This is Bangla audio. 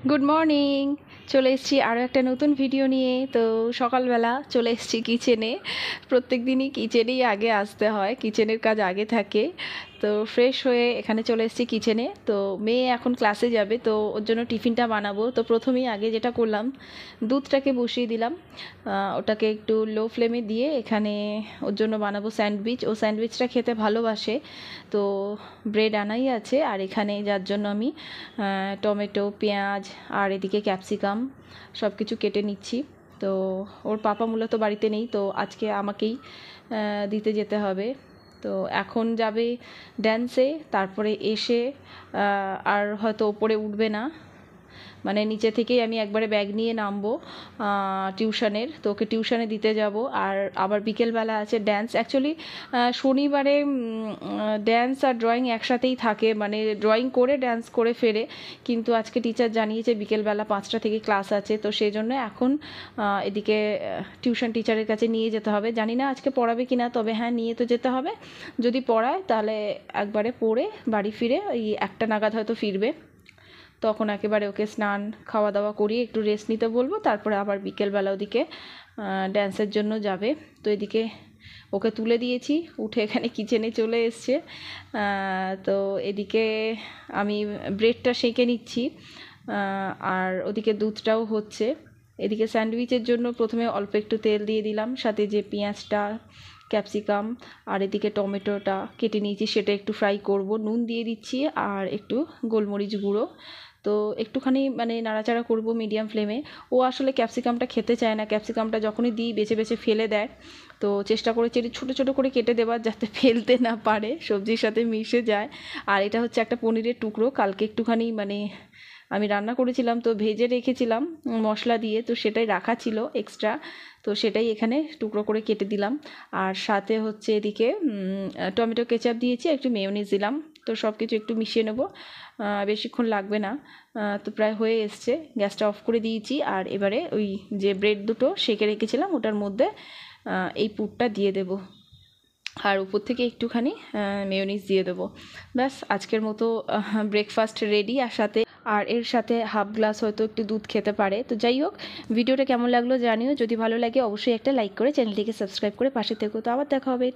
Good morning. চলে এসেছি আরও একটা নতুন ভিডিও নিয়ে। তো সকালবেলা চলে এসেছি কিচেনে। প্রত্যেক দিনই কিচেনেই আগে আসতে হয়, কিচেনের কাজ আগে থাকে। তো ফ্রেশ হয়ে এখানে চলে এসেছি কিচেনে। তো মেয়ে এখন ক্লাসে যাবে, তো ওর জন্য টিফিনটা বানাবো। তো প্রথমেই আগে যেটা করলাম, দুধটাকে বসিয়ে দিলাম। ওটাকে একটু লো ফ্লেমে দিয়ে এখানে ওর জন্য বানাবো স্যান্ডউইচ। ও স্যান্ডউইচটা খেতে ভালোবাসে। তো ব্রেড আনাই আছে, আর এখানে যার জন্য আমি টমেটো, পেঁয়াজ আর এদিকে ক্যাপসিকাম সব কিছু কেটে নিচ্ছি। তো ওর পাপা মূলত বাড়িতে নেই, তো আজকে আমাকেই দিতে যেতে হবে। তো এখন যাবে ড্যান্সে, তারপরে এসে আর হয়তো ওপরে উঠবে না, মানে নিচে থেকেই আমি একবারে ব্যাগ নিয়ে নামবো টিউশনের। তো ওকে টিউশনে দিতে যাব। আর আবার বিকেলবেলা আছে ড্যান্স। অ্যাকচুয়ালি শনিবারে ড্যান্স আর ড্রয়িং একসাথেই থাকে, মানে ড্রয়িং করে ড্যান্স করে ফেরে। কিন্তু আজকে টিচার জানিয়েছে বিকেলবেলা 5টা থেকে ক্লাস আছে, তো সেই জন্য এখন এদিকে টিউশন টিচারের কাছে নিয়ে যেতে হবে। জানি না আজকে পড়াবে কি না, তবে হ্যাঁ নিয়ে তো যেতে হবে। যদি পড়ায় তাহলে একবারে পড়ে বাড়ি ফিরে ওই 1টা নাগাদ হয়তো ফিরবে। তখন একেবারে ওকে স্নান খাওয়া দাওয়া করিয়ে একটু রেস্ট নিতে বলবো, তারপরে আবার বিকেলবেলা ওদিকে ড্যান্সের জন্য যাবে। তো এদিকে ওকে তুলে দিয়েছি, উঠে এখানে কিচেনে চলে এসছে। তো এদিকে আমি ব্রেডটা সেঁকে নিচ্ছি, আর ওদিকে দুধটাও হচ্ছে। এদিকে স্যান্ডউইচের জন্য প্রথমে অল্প একটু তেল দিয়ে দিলাম, সাথে যে পেঁয়াজটা, ক্যাপসিকাম আর এদিকে টমেটোটা কেটে নিয়েছি সেটা একটু ফ্রাই করব। নুন দিয়ে দিচ্ছি আর একটু গোলমরিচ গুঁড়ো। তো একটুখানি মানে নাড়াচাড়া করব মিডিয়াম ফ্লেমে। ও আসলে ক্যাপসিকামটা খেতে চায় না, ক্যাপসিকামটা যখনই দিই বেছে বেছে ফেলে দেয়। তো চেষ্টা করেছি ছোটো ছোটো করে কেটে দেওয়ার, যাতে ফেলতে না পারে, সবজির সাথে মিশে যায়। আর এটা হচ্ছে একটা পনিরের টুকরো, কালকে একটুখানি মানে আমি রান্না করেছিলাম, তো ভেজে রেখেছিলাম মশলা দিয়ে, তো সেটাই রাখা ছিল এক্সট্রা। তো সেটাই এখানে টুকরো করে কেটে দিলাম। আর সাথে হচ্ছে এদিকে টমেটো কেচাপ দিয়েছি, একটু মেয়োনিজ দিলাম। তো সব কিছু একটু মিশিয়ে নেব, বেশিক্ষণ লাগবে না। তো প্রায় হয়ে এসছে, গ্যাসটা অফ করে দিয়েছি। আর এবারে ওই যে ব্রেড দুটো সেঁকে রেখেছিলাম ওটার মধ্যে এই পুরটা দিয়ে দেব, আর উপর থেকে একটুখানি মেয়োনিজ দিয়ে দেবো। ব্যাস আজকের মতো ব্রেকফাস্ট রেডি। আর এর সাথে হাফ গ্লাস হয়তো একটু দুধ খেতে পারে। তো যাই হোক, ভিডিওটা কেমন লাগলো জানিও। যদি ভালো লাগে অবশ্যই একটা লাইক করে চ্যানেলটিকে সাবস্ক্রাইব করে পাশে থেকো। তো আবার দেখা হবে।